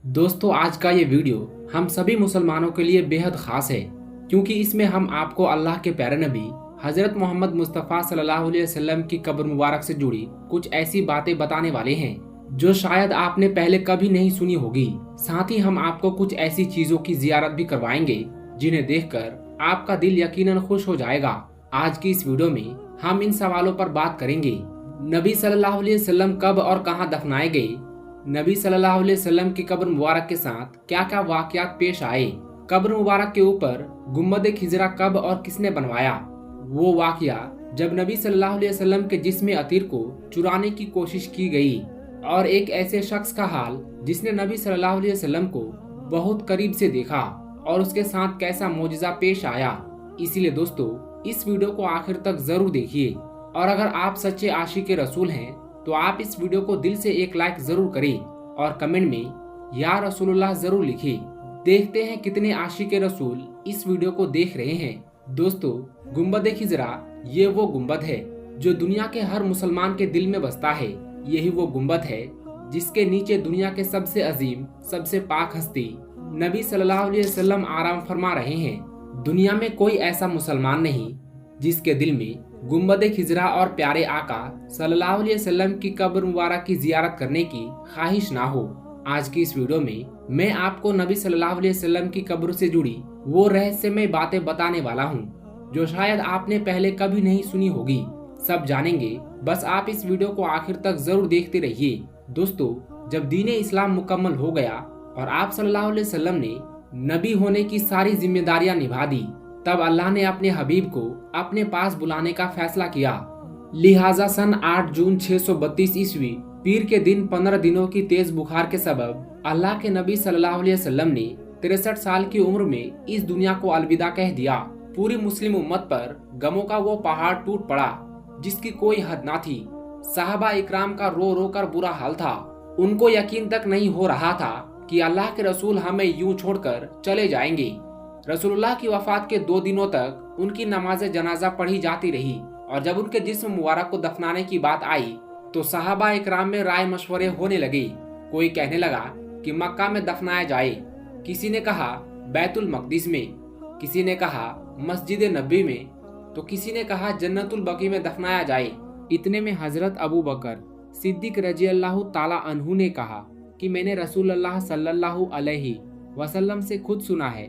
दोस्तों, आज का ये वीडियो हम सभी मुसलमानों के लिए बेहद खास है क्योंकि इसमें हम आपको अल्लाह के प्यारे नबी हजरत मोहम्मद मुस्तफ़ा सल्लल्लाहु अलैहि वसल्लम की कब्र मुबारक से जुड़ी कुछ ऐसी बातें बताने वाले हैं जो शायद आपने पहले कभी नहीं सुनी होगी। साथ ही हम आपको कुछ ऐसी चीजों की जियारत भी करवाएंगे जिन्हें देखकर आपका दिल यकीनन खुश हो जाएगा। आज की इस वीडियो में हम इन सवालों पर बात करेंगे। नबी सल्लल्लाहु अलैहि वसल्लम कब और कहां दफनाए गए, नबी सल्लल्लाहु अलैहि वसल्लम की कब्र मुबारक के साथ क्या क्या वाकयात पेश आए, कब्र मुबारक के ऊपर गुम्बद खिजरा कब और किसने बनवाया, वो वाकया जब नबी सल्लल्लाहु अलैहि वसल्लम के जिस्म अतीर को चुराने की कोशिश की गई, और एक ऐसे शख्स का हाल जिसने नबी सल्लल्लाहु अलैहि वसल्लम को बहुत करीब से देखा और उसके साथ कैसा मौजज़ा पेश आया। इसीलिए दोस्तों, इस वीडियो को आखिर तक जरूर देखिए और अगर आप सच्चे आशिक रसूल हैं तो आप इस वीडियो को दिल से एक लाइक जरूर करें और कमेंट में या रसूलुल्लाह जरूर लिखें। देखते हैं कितने आशिक रसूल इस वीडियो को देख रहे हैं। दोस्तों, गुम्बद खिजरा ये वो गुम्बद है जो दुनिया के हर मुसलमान के दिल में बसता है। यही वो गुम्बद है जिसके नीचे दुनिया के सबसे अजीम, सबसे पाक हस्ती नबी सल्लल्लाहु अलैहि वसल्लम आराम फरमा रहे हैं। दुनिया में कोई ऐसा मुसलमान नहीं जिसके दिल में गुम्बद खिजरा और प्यारे आका सल्लल्लाहु अलैहि वसल्लम की कब्र मुबारक की जियारत करने की ख्वाहिश ना हो। आज की इस वीडियो में मैं आपको नबी सल्लल्लाहु अलैहि वसल्लम की कब्र से जुड़ी वो रहस्यमय बातें बताने वाला हूँ जो शायद आपने पहले कभी नहीं सुनी होगी। सब जानेंगे, बस आप इस वीडियो को आखिर तक जरूर देखते रहिए। दोस्तों, जब दीन इस्लाम मुकम्मल हो गया और आप सल्लल्लाहु अलैहि वसल्लम ने नबी होने की सारी जिम्मेदारियां निभा दी, तब अल्लाह ने अपने हबीब को अपने पास बुलाने का फैसला किया। लिहाजा सन 8 जून 632 ईस्वी पीर के दिन 15 दिनों की तेज बुखार के सबब अल्लाह के नबी सल्लल्लाहु अलैहि वसल्लम ने 63 साल की उम्र में इस दुनिया को अलविदा कह दिया। पूरी मुस्लिम उम्मत पर गमों का वो पहाड़ टूट पड़ा जिसकी कोई हद ना थी। साहबा इकराम का रो रो कर बुरा हाल था। उनको यकीन तक नहीं हो रहा था कि अल्लाह के रसूल हमें यूं छोड़कर चले जाएंगे। रसूलुल्लाह की वफात के 2 दिनों तक उनकी नमाज जनाजा पढ़ी जाती रही और जब उनके जिस्म मुबारक को दफनाने की बात आई तो सहाबा इकराम में राय मशवरे होने लगे। कोई कहने लगा कि मक्का में दफनाया जाए, किसी ने कहा बैतुल मकदिस में, किसी ने कहा मस्जिद नबी में, तो किसी ने कहा जन्नतुल बकी में दफनाया जाए। इतने में हजरत अबू बकर सिद्दीक रजी अल्लाह ताला अन्हु ने कहा कि मैंने रसूलुल्लाह सल्लल्लाहु अलैहि वसल्लम से खुद सुना है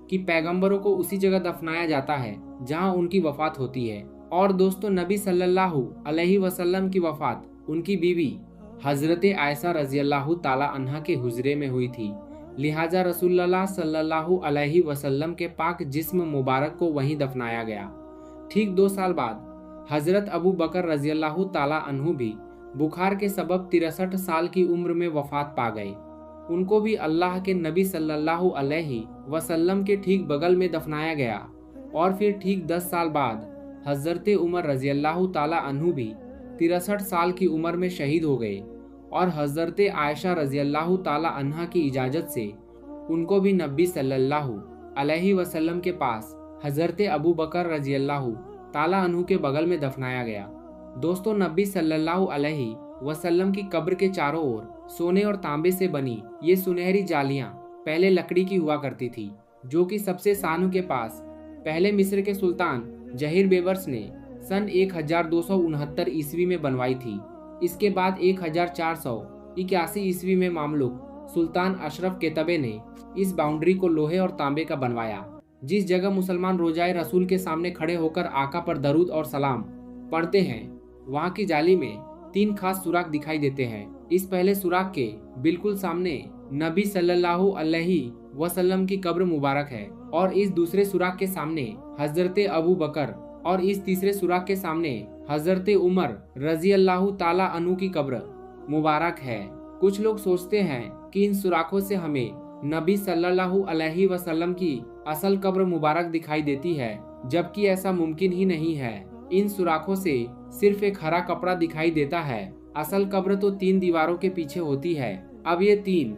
कि पैगंबरों को उसी जगह दफनाया जाता है जहां उनकी वफात होती है। और दोस्तों, नबी सल्लल्लाहु अलैहि वसल्लम की वफात उनकी बीवी हजरत आयशा रजी अल्लाह ताला अन्हा के हुजरे में हुई थी। लिहाजा रसूलुल्लाह सल्लल्लाहु अलैहि वसल्लम के पाक जिस्म मुबारक को वहीं दफनाया गया। ठीक 2 साल बाद हजरत अबू बकर रजी अल्लाह ताला अन्हु भी बुखार के सबब 63 साल की उम्र में वफात पा गए। उनको भी अल्लाह के नबी सल्लल्लाहु अलैहि वसल्लम के ठीक बगल में दफनाया गया। और फिर ठीक 10 साल बाद हजरत उमर रजी अल्लाह ताला अन्हु भी 63 साल की उम्र में शहीद हो गए और हजरत आयशा रजी अल्लाह ताला अन्हा की इजाज़त से उनको भी नबी सल्लल्लाहु अलैहि वसल्लम के पास हजरत अबू बकर रजी अल्लाह ताला अन्हु के बगल में दफनाया गया। दोस्तों, नबी सल्लल्लाहु अलैहि वसल्लम की कब्र के चारों ओर सोने और तांबे से बनी ये सुनहरी जालियां पहले लकड़ी की हुआ करती थी, जो कि सबसे शानों के पास पहले मिस्र के सुल्तान जहीर बेबर्स ने सन 1269 ईस्वी में बनवाई थी। इसके बाद 1481 ईस्वी में मामलुक सुल्तान अशरफ केतबे ने इस बाउंड्री को लोहे और तांबे का बनवाया। जिस जगह मुसलमान रोजाए रसूल के सामने खड़े होकर आका पर दरूद और सलाम पढ़ते हैं, वहाँ की जाली में 3 खास सुराख दिखाई देते हैं। इस पहले सुराख के बिल्कुल सामने नबी सल्लल्लाहु अलैहि वसल्लम की कब्र मुबारक है और इस दूसरे सुराख के सामने हजरत अबू बकर और इस तीसरे सुराख के सामने हजरत उमर रजी अल्लाह ताला अन्हु की कब्र मुबारक है। कुछ लोग सोचते हैं कि इन सुराखों से हमें नबी सल्लल्लाहु अलैहि वसल्लम की असल कब्र मुबारक दिखाई देती है, जबकि ऐसा मुमकिन ही नहीं है। इन सुराखों से सिर्फ एक हरा कपड़ा दिखाई देता है। असल कब्र तो 3 दीवारों के पीछे होती है। अब ये 3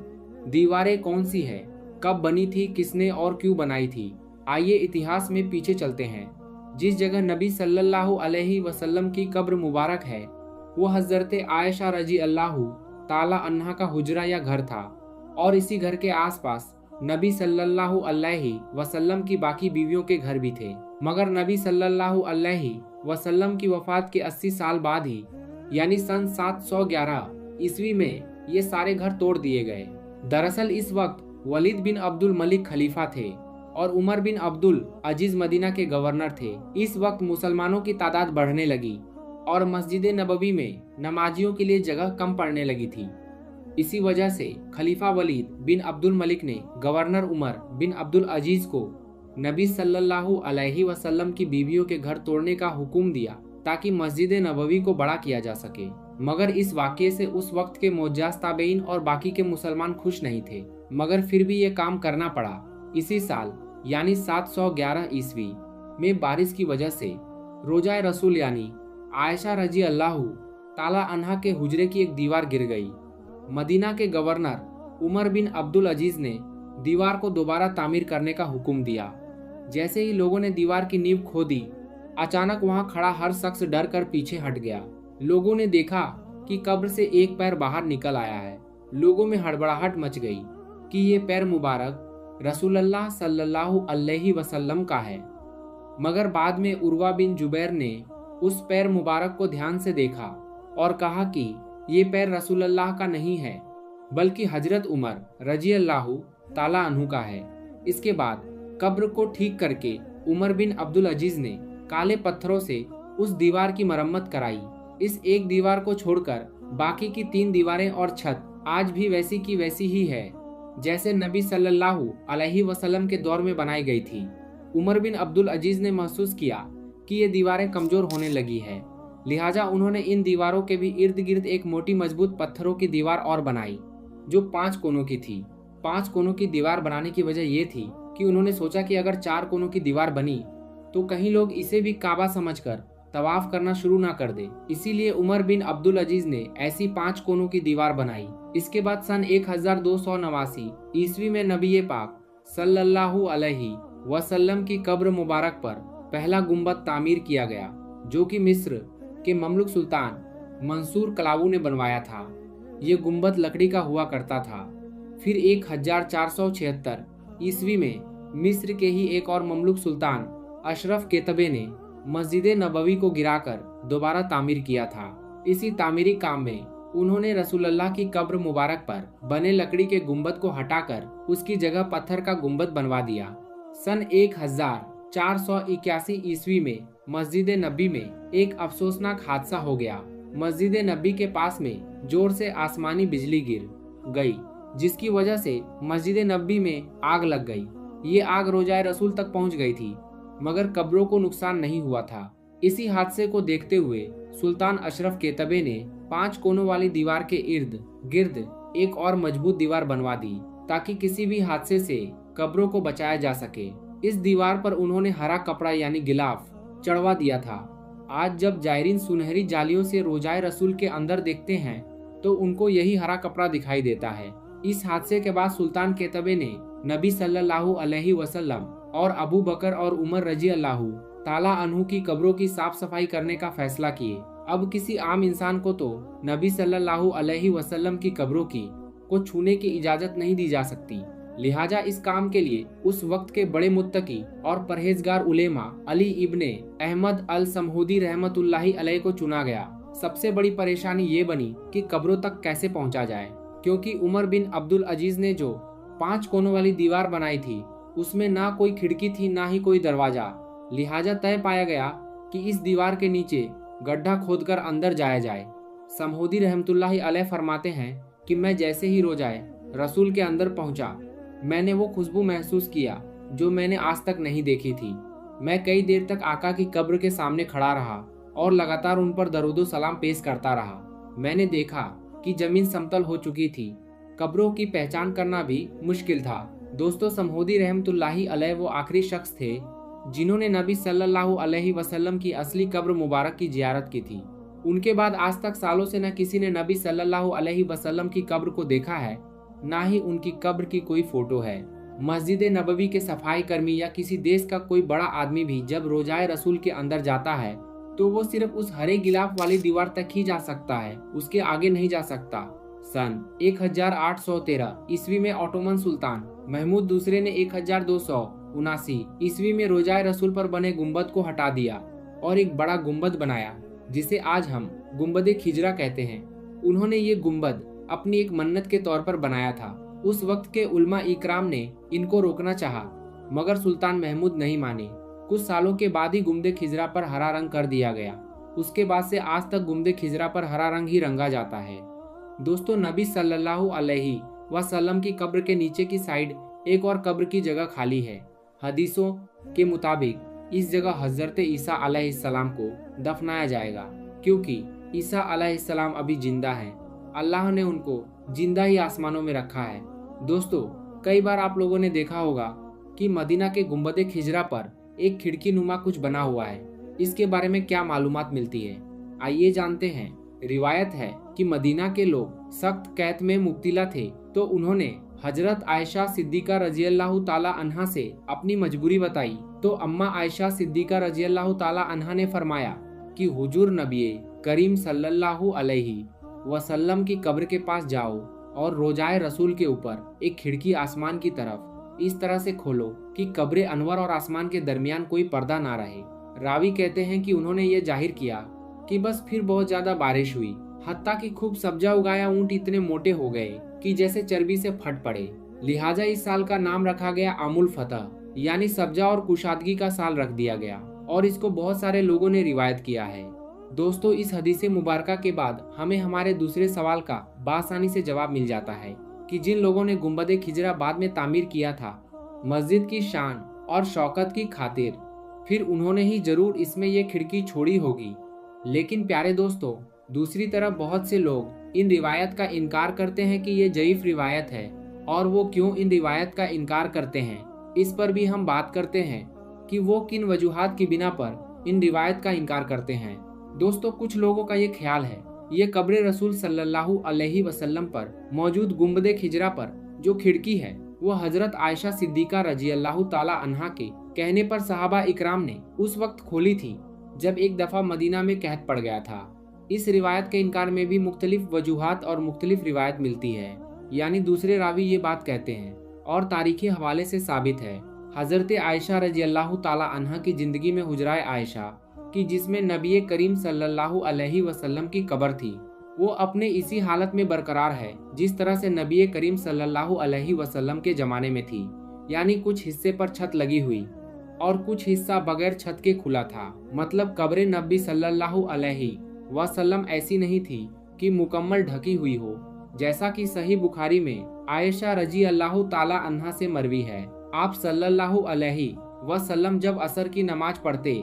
दीवारें कौन सी है, कब बनी थी, किसने और क्यों बनाई थी, आइए इतिहास में पीछे चलते हैं। जिस जगह नबी सल्लल्लाहु अलैहि वसल्लम की कब्र मुबारक है वो हजरत आयशा रजी अल्लाह ताला अन्हा का हुजरा या घर था और इसी घर के आसपास नबी सल्लल्लाहु अलैहि वसल्लम की बाकी बीवियों के घर भी थे। मगर नबी सल्लल्लाहु अलैहि वसल्लम की वफात के 80 साल बाद ही यानी सन 711 ईस्वी में ये सारे घर तोड़ दिए गए। दरअसल इस वक्त वलीद बिन अब्दुल मलिक खलीफा थे और उमर बिन अब्दुल अजीज मदीना के गवर्नर थे। इस वक्त मुसलमानों की तादाद बढ़ने लगी और मस्जिद नबवी में नमाजियों के लिए जगह कम पड़ने लगी थी। इसी वजह से खलीफा वलीद बिन अब्दुल मलिक ने गवर्नर उमर बिन अब्दुल अजीज को नबी सल्लल्लाहु अलैहि वसल्लम की बीवियों के घर तोड़ने का हुक्म दिया ताकि मस्जिद नबवी को बड़ा किया जा सके। मगर इस वाक़ये से उस वक्त के मोजाज ताबेइन और बाकी के मुसलमान खुश नहीं थे, मगर फिर भी ये काम करना पड़ा। इसी साल यानी 711 ईस्वी में बारिश की वजह से रोजाए रसूल यानी आयशा रजी अल्लाह ताला अन्हा के हुजरे की एक दीवार गिर गई। मदीना के गवर्नर उमर बिन अब्दुल अजीज ने दीवार को दोबारा तामीर करने का हुक्म दिया। जैसे ही लोगों ने दीवार की नींव खोदी, अचानक वहां खड़ा हर शख्स डर कर पीछे हट गया। लोगों ने देखा कि कब्र से एक पैर बाहर निकल आया है। लोगों में हड़बड़ाहट मच गई कि ये पैर मुबारक रसूलुल्लाह सल्लल्लाहु अलैहि वसल्लम का है। मगर बाद में उर्वा बिन जुबैर ने उस पैर मुबारक को ध्यान से देखा और कहा कि ये पैर रसूलुल्लाह का नहीं है बल्कि हजरत उमर रजी अल्लाह ताला अन्हु का है। इसके बाद कब्र को ठीक करके उमर बिन अब्दुल अजीज ने काले पत्थरों से उस दीवार की मरम्मत कराई। इस एक दीवार को छोड़कर बाकी की 3 दीवारें और छत आज भी वैसी की वैसी ही है जैसे नबी सल्लल्लाहु अलैहि वसल्लम के दौर में बनाई गई थी। उमर बिन अब्दुल अजीज ने महसूस किया कि ये दीवारें कमजोर होने लगी है, लिहाजा उन्होंने इन दीवारों के भी इर्द गिर्द एक मोटी मजबूत पत्थरों की दीवार और बनाई जो 5 कोनों की थी। 5 कोनों की दीवार बनाने की वजह ये थी कि उन्होंने सोचा कि अगर 4 कोनों की दीवार बनी तो कहीं लोग इसे भी काबा समझकर तवाफ करना शुरू ना कर दे। इसीलिए उमर बिन अब्दुल अजीज ने ऐसी 5 कोनों की दीवार बनाई। इसके बाद सन 1289 ईस्वी में नबी पाक सल्लल्लाहु अलैहि वसल्लम की कब्र मुबारक पर पहला गुंबद तामीर किया गया जो कि मिस्र के ममलुक सुल्तान मंसूर कलावू ने बनवाया था। ये गुंबद लकड़ी का हुआ करता था। फिर 1476 ईस्वी में मिस्र के ही एक और ममलुक सुल्तान अशरफ केतबे ने मस्जिद नबवी को गिराकर दोबारा तामीर किया था। इसी तामीरी काम में उन्होंने रसूलुल्लाह की कब्र मुबारक पर बने लकड़ी के गुंबद को हटाकर उसकी जगह पत्थर का गुंबद बनवा दिया। सन 1481 ईस्वी में मस्जिद नबी में एक अफसोसनाक हादसा हो गया। मस्जिद नबी के पास में जोर से आसमानी बिजली गिर गई जिसकी वजह से मस्जिद नबी में आग लग गई। ये आग रोजाए रसूल तक पहुंच गई थी मगर कब्रों को नुकसान नहीं हुआ था। इसी हादसे को देखते हुए सुल्तान अशरफ केतबे ने 5 कोनों वाली दीवार के इर्द गिर्द एक और मजबूत दीवार बनवा दी ताकि किसी भी हादसे से कब्रों को बचाया जा सके। इस दीवार पर उन्होंने हरा कपड़ा यानी गिलाफ चढ़वा दिया था। आज जब जायरीन सुनहरी जालियों से रोजाए रसूल के अंदर देखते हैं तो उनको यही हरा कपड़ा दिखाई देता है। इस हादसे के बाद सुल्तान केतबे ने नबी सल्लल्लाहु अलैहि वसल्लम और अबू बकर और उमर रजी अल्लाह ताला अन्हु की कब्रों की साफ सफाई करने का फैसला किए। अब किसी आम इंसान को तो नबी सल्लल्लाहु अलैहि वसल्लम की कब्रों को छूने की इजाजत नहीं दी जा सकती। लिहाजा इस काम के लिए उस वक्त के बड़े मुत्तकी और परहेजगार उलेमा अली इब्ने अहमद अल समहूदी रहमतुल्लाहि अलैह को चुना गया। सबसे बड़ी परेशानी ये बनी कि कब्रों तक कैसे पहुंचा जाए, क्योंकि उमर बिन अब्दुल अजीज ने जो 5 कोनों वाली दीवार बनाई थी उसमें ना कोई खिड़की थी ना ही कोई दरवाजा। लिहाजा तय पाया गया कि इस दीवार के नीचे गड्ढा खोदकर अंदर जाया जाए। समहूदी रहमतुल्लाहि अलैह फरमाते हैं कि मैं जैसे ही रोजाए रसूल के अंदर पहुंचा, मैंने वो खुशबू महसूस किया जो मैंने आज तक नहीं देखी थी। मैं कई देर तक आका की कब्र के सामने खड़ा रहा और लगातार उन पर दरूदो सलाम पेश करता रहा। मैंने देखा कि जमीन समतल हो चुकी थी। कब्रों की पहचान करना भी मुश्किल था। दोस्तों, समहूदी रहमतुल्लाहि अलैह वो आखिरी शख्स थे जिन्होंने नबी सल्लल्लाहु अलैहि वसल्लम की असली कब्र मुबारक की जियारत की थी। उनके बाद आज तक सालों से न किसी ने नबी सल्लल्लाहु अलैहि वसल्लम की कब्र को देखा है, ना ही उनकी कब्र की कोई फोटो है। मस्जिद नबवी के सफाई कर्मी या किसी देश का कोई बड़ा आदमी भी जब रोजाए रसूल के अंदर जाता है तो वो सिर्फ उस हरे गिलाफ वाली दीवार तक ही जा सकता है, उसके आगे नहीं जा सकता। सन 1813 ईस्वी में ऑटोमन सुल्तान महमूद दूसरे ने 1279 ईस्वी में रोजाए रसूल पर बने गुंबद को हटा दिया और एक बड़ा गुंबद बनाया जिसे आज हम गुंबद खिजरा कहते हैं। उन्होंने ये गुंबद अपनी एक मन्नत के तौर पर बनाया था। उस वक्त के उलमा इकराम ने इनको रोकना चाहा मगर सुल्तान महमूद नहीं माने। कुछ सालों के बाद ही गुंबद खिजरा पर हरा रंग कर दिया गया। उसके बाद से आज तक गुंबद खिजरा पर हरा रंग ही रंगा जाता है। दोस्तों, नबी सल्लल्लाहु अलैहि वसल्लम की कब्र के नीचे की साइड एक और कब्र की जगह खाली है। हदीसों के मुताबिक इस जगह हजरत ईसा अलैहिस्सलाम को दफनाया जाएगा क्योंकि ईसा अलैहिस्सलाम अभी जिंदा हैं। अल्लाह ने उनको जिंदा ही आसमानों में रखा है। दोस्तों, कई बार आप लोगों ने देखा होगा कि मदीना के गुंबद खिजरा पर एक खिड़की नुमा कुछ बना हुआ है। इसके बारे में क्या मालूमात मिलती है, आइए जानते हैं। रिवायत है कि मदीना के लोग सख्त कैद में मुब्तला थे तो उन्होंने हजरत आयशा सिद्दीका रज़ियल्लाहु ताला अन्हा से अपनी मजबूरी बताई तो अम्मा आयशा सिद्दीका रज़ियल्लाहु ताला अन्हा ने फरमाया कि हुजूर नबी करीम सल्लल्लाहु अलैहि वसल्लम की कब्र के पास जाओ और रोजाए रसूल के ऊपर एक खिड़की आसमान की तरफ इस तरह से खोलो कि कब्र अनवर और आसमान के दरमियान कोई पर्दा ना रहे। रावी कहते हैं कि उन्होंने ये जाहिर किया कि बस फिर बहुत ज्यादा बारिश हुई, हत्ता कि खूब सब्जा उगाया ऊंट इतने मोटे हो गए कि जैसे चर्बी से फट पड़े। लिहाजा इस साल का नाम रखा गया आमुल फतह, यानी सब्जा और कुशादगी का साल रख दिया गया और इसको बहुत सारे लोगों ने रिवायत किया है। दोस्तों, इस हदीस मुबारका के बाद हमें हमारे दूसरे सवाल का बासानी से जवाब मिल जाता है कि जिन लोगों ने गुंबद खिजरा बाद में तामीर किया था मस्जिद की शान और शौकत की खातिर, फिर उन्होंने ही जरूर इसमें ये खिड़की छोड़ी होगी। लेकिन प्यारे दोस्तों, दूसरी तरफ बहुत से लोग इन रिवायत का इनकार करते हैं कि ये ज़ईफ रिवायत है। और वो क्यों इन रिवायत का इनकार करते हैं, इस पर भी हम बात करते हैं कि वो किन वजूहात की बिना पर इन रिवायत का इनकार करते हैं। दोस्तों, कुछ लोगों का ये ख्याल है ये कब्र रसूल सल्लल्लाहु अलैहि वसल्लम पर मौजूद गुंबद खिजरा पर जो खिड़की है वो हजरत आयशा सिद्दीका रज़ियल्लाहु ताला अन्हा के कहने पर सहाबा इकराम ने उस वक्त खोली थी जब एक दफा मदीना में कहत पड़ गया था। इस रिवायत के इनकार में भी मुख्तलिफ वजूहात और मुख्तलिफ रिवायत मिलती है, यानी दूसरे रावी ये बात कहते हैं और तारीखी हवाले से साबित है। हजरत आयशा रज़ियल्लाहु ताला अन्हा की जिंदगी में हुजराए आयशा कि जिसमें नबी करीम सल्लल्लाहु अलैहि वसल्लम की कब्र थी वो अपने इसी हालत में बरकरार है जिस तरह से नबी करीम सल्लल्लाहु अलैहि वसल्लम के जमाने में थी, यानी कुछ हिस्से पर छत लगी हुई और कुछ हिस्सा बगैर छत के खुला था। मतलब कब्र नबी सल्लल्लाहु अलैहि वसल्लम ऐसी नहीं थी कि मुकम्मल ढकी हुई हो, जैसा कि सही बुखारी में आयशा रजी अल्लाह ताला अन्हा से मरवी है। आप सल्लल्लाहु अलैहि वसल्लम जब असर की नमाज पढ़ते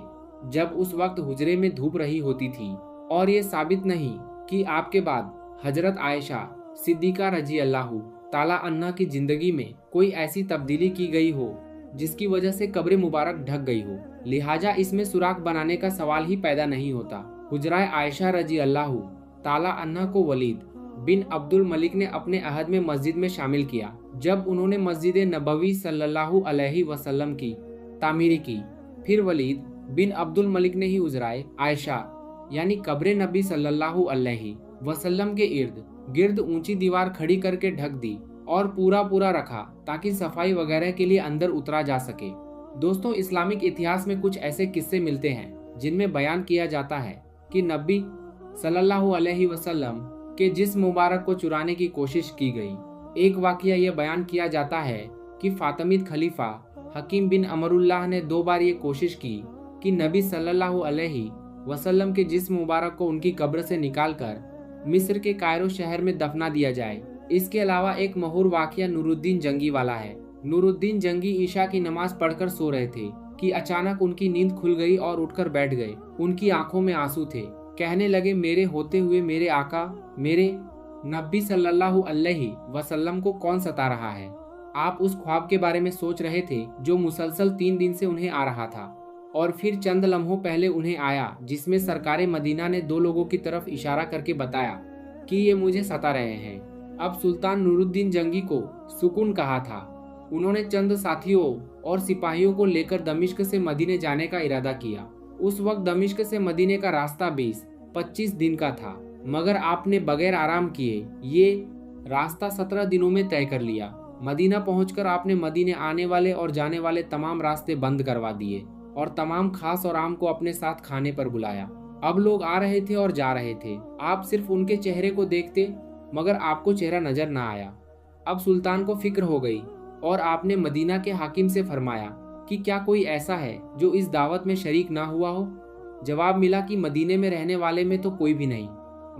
जब उस वक्त हुजरे में धूप रही होती थी और ये साबित नहीं कि आपके बाद हजरत आयशा सिद्दीका रजी अल्लाह ताला अन्हा की जिंदगी में कोई ऐसी तब्दीली की गई हो जिसकी वजह से कब्र मुबारक ढक गई हो। लिहाजा इसमें सुराख बनाने का सवाल ही पैदा नहीं होता। हुजराए आयशा रजी अल्लाह ताला अन्हा को वलीद बिन अब्दुल मलिक ने अपने अहद में मस्जिद में शामिल किया जब उन्होंने मस्जिद नबवी सल्लल्लाहु अलैहि वसल्लम की तामीरी की। फिर वलीद बिन अब्दुल मलिक ने ही हुजराए आयशा यानी कब्र नबी सल्लल्लाहु अलैहि वसल्लम के इर्द गिर्द ऊंची दीवार खड़ी करके ढक दी और पूरा रखा ताकि सफाई वगैरह के लिए अंदर उतरा जा सके। दोस्तों, इस्लामिक इतिहास में कुछ ऐसे किस्से मिलते हैं जिनमें बयान किया जाता है कि नबी सल्लल्लाहु अलैहि वसल्लम के जिस्म मुबारक को चुराने की कोशिश की गई। एक वाकया यह बयान किया जाता है कि फातिमिद खलीफा हकीम बिन अमरुल्लाह ने 2 बार ये कोशिश की कि नबी सल्लल्लाहु अलैहि वसल्लम के जिस्म मुबारक को उनकी कब्र से निकालकर मिस्र के कायरो शहर में दफना दिया जाए। इसके अलावा एक मशहूर वाकया नूरुद्दीन जंगी वाला है। नूरुद्दीन जंगी ईशा की नमाज पढ़कर सो रहे थे कि अचानक उनकी नींद खुल गई और उठकर बैठ गए। उनकी आंखों में आंसू थे। कहने लगे, मेरे होते हुए मेरे आका मेरे नबी सल्लल्लाहु अलैहि वसल्लम को कौन सता रहा है। आप उस ख्वाब के बारे में सोच रहे थे जो मुसलसल 3 दिन से उन्हें आ रहा था और फिर चंद लम्हों पहले उन्हें आया जिसमें सरकारे मदीना ने 2 लोगों की तरफ इशारा करके बताया कि ये मुझे सता रहे हैं। अब सुल्तान नूरुद्दीन जंगी को सुकून कहा था। उन्होंने चंद साथियों और सिपाहियों को लेकर दमिश्क से मदीने जाने का इरादा किया। उस वक्त दमिश्क से मदीने का रास्ता 20-25 दिन का था, मगर आपने बगैर आराम किए ये रास्ता 17 दिनों में तय कर लिया। मदीना पहुंचकर आपने मदीने आने वाले और जाने वाले तमाम रास्ते बंद करवा दिए और तमाम खास और आम को अपने साथ खाने पर बुलाया। अब लोग आ रहे थे और जा रहे थे, आप सिर्फ उनके चेहरे को देखते मगर आपको चेहरा नजर ना आया। अब सुल्तान को फिक्र हो गई और आपने मदीना के हाकिम से फरमाया कि क्या कोई ऐसा है जो इस दावत में शरीक ना हुआ हो। जवाब मिला कि मदीने में रहने वाले में तो कोई भी नहीं,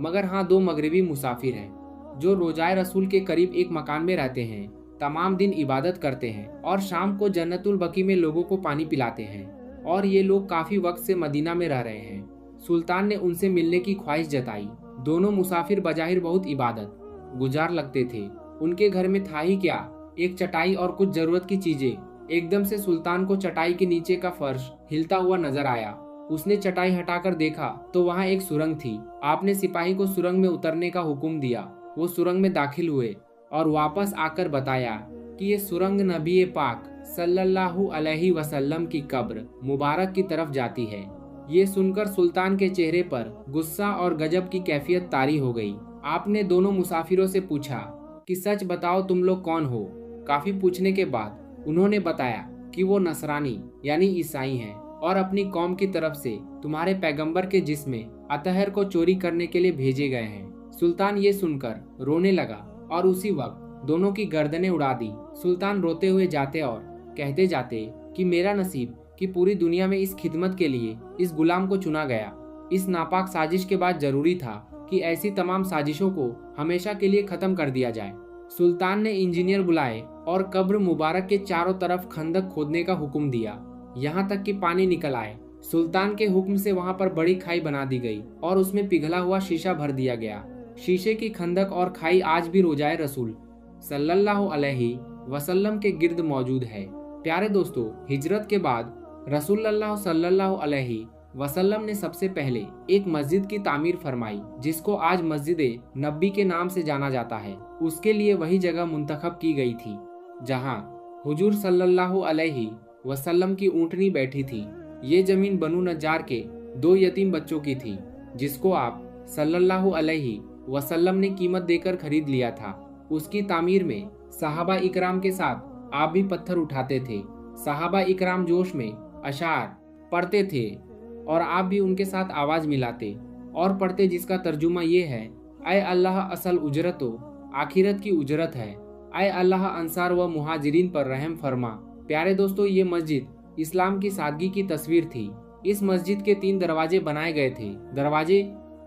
मगर हाँ 2 मगरिबी मुसाफिर हैं जो रोजाए रसूल के करीब एक मकान में रहते हैं, तमाम दिन इबादत करते हैं और शाम को जन्नतुल बकी में लोगों को पानी पिलाते हैं, और ये लोग काफी वक्त से मदीना में रह रहे हैं। सुल्तान ने उनसे मिलने की ख्वाहिश जताई। दोनों मुसाफिर बजाहिर बहुत इबादत गुजार लगते थे। उनके घर में था ही क्या, एक चटाई और कुछ जरूरत की चीजें। एकदम से सुल्तान को चटाई के नीचे का फर्श हिलता हुआ नजर आया। उसने चटाई हटाकर देखा तो वहाँ एक सुरंग थी। आपने सिपाही को सुरंग में उतरने का हुक्म दिया। वो सुरंग में दाखिल हुए और वापस आकर बताया कि ये सुरंग नबी पाक सल्लल्लाहु अलैहि वसल्लम की कब्र मुबारक की तरफ जाती है। ये सुनकर सुल्तान के चेहरे पर गुस्सा और गजब की कैफियत तारी हो गई। आपने दोनों मुसाफिरों से पूछा कि सच बताओ तुम लोग कौन हो। काफी पूछने के बाद उन्होंने बताया कि वो नसरानी यानी ईसाई हैं और अपनी कौम की तरफ से तुम्हारे पैगंबर के जिस्म अतहर को चोरी करने के लिए भेजे गए हैं। सुल्तान ये सुनकर रोने लगा और उसी वक्त दोनों की गर्दनें उड़ा दी। सुल्तान रोते हुए जाते और कहते जाते कि मेरा नसीब कि पूरी दुनिया में इस खिदमत के लिए इस गुलाम को चुना गया। इस नापाक साजिश के बाद जरूरी था कि ऐसी तमाम साजिशों को हमेशा के लिए खत्म कर दिया जाए। सुल्तान ने इंजीनियर बुलाए और कब्र मुबारक के चारों तरफ खंदक खोदने का हुक्म दिया, यहाँ तक कि पानी निकल आए। सुल्तान के हुक्म से वहाँ पर बड़ी खाई बना दी गई और उसमें पिघला हुआ शीशा भर दिया गया। शीशे की खंदक और खाई आज भी रोजाए रसूल सल्लल्लाहु अलैहि वसल्लम के गिर्द मौजूद है। प्यारे दोस्तों, हिजरत के बाद रसूलुल्लाह सल्लल्लाहु अलैहि वसल्लम ने सबसे पहले एक मस्जिद की तामीर फरमाई जिसको आज मस्जिद नबी के नाम से जाना जाता है। उसके लिए वही जगह मुंतखब की गई थी जहां हुजूर सल्लल्लाहु अलैहि वसल्लम की ऊंटनी बैठी थी। ये जमीन बनु नज्जार के 2 यतीम बच्चों की थी जिसको आप सल्लल्लाहु अलैहि वसल्लम ने कीमत देकर खरीद लिया था। उसकी तामीर में सहाबा इकराम के साथ आप भी पत्थर उठाते थे। सहाबा इकराम जोश में अशार पढ़ते थे और आप भी उनके साथ आवाज मिलाते और पढ़ते, जिसका तर्जुमा ये है, ऐ अल्लाह असल उजरतो आखिरत की उजरत है, ऐ अल्लाह अंसार व मुहाजिरीन पर रहम फरमा। प्यारे दोस्तों, ये मस्जिद इस्लाम की सादगी की तस्वीर थी। इस मस्जिद के 3 दरवाजे बनाए गए थे। दरवाजे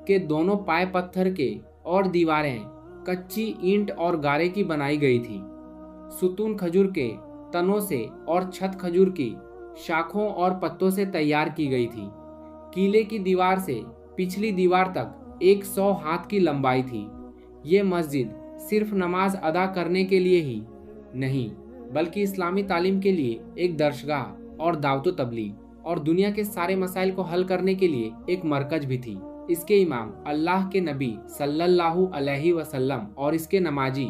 के दोनों पाए पत्थर के और दीवारें कच्ची ईंट और गारे की बनाई गई थी। सुतून खजूर के तनों से और छत खजूर की शाखों और पत्तों से तैयार की गई थी। किले की दीवार से पिछली दीवार तक 100 हाथ की लंबाई थी। ये मस्जिद सिर्फ नमाज अदा करने के लिए ही नहीं बल्कि इस्लामी तालीम के लिए एक दर्शगाह और दावतो तबलीग और दुनिया के सारे मसाइल को हल करने के लिए एक मरकज भी थी। इसके इमाम अल्लाह के नबी सल्लल्लाहु अलैहि वसल्लम और इसके नमाजी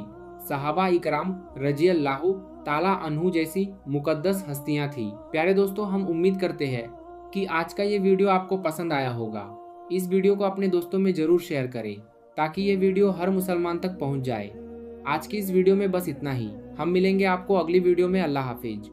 सहाबा इकराम रजी अल्लाहु ताला अन्हु जैसी मुकद्दस हस्तियां थी। प्यारे दोस्तों, हम उम्मीद करते हैं कि आज का ये वीडियो आपको पसंद आया होगा। इस वीडियो को अपने दोस्तों में जरूर शेयर करें ताकि ये वीडियो हर मुसलमान तक पहुंच जाए। आज की इस वीडियो में बस इतना ही। हम मिलेंगे आपको अगली वीडियो में। अल्लाह हाफिज।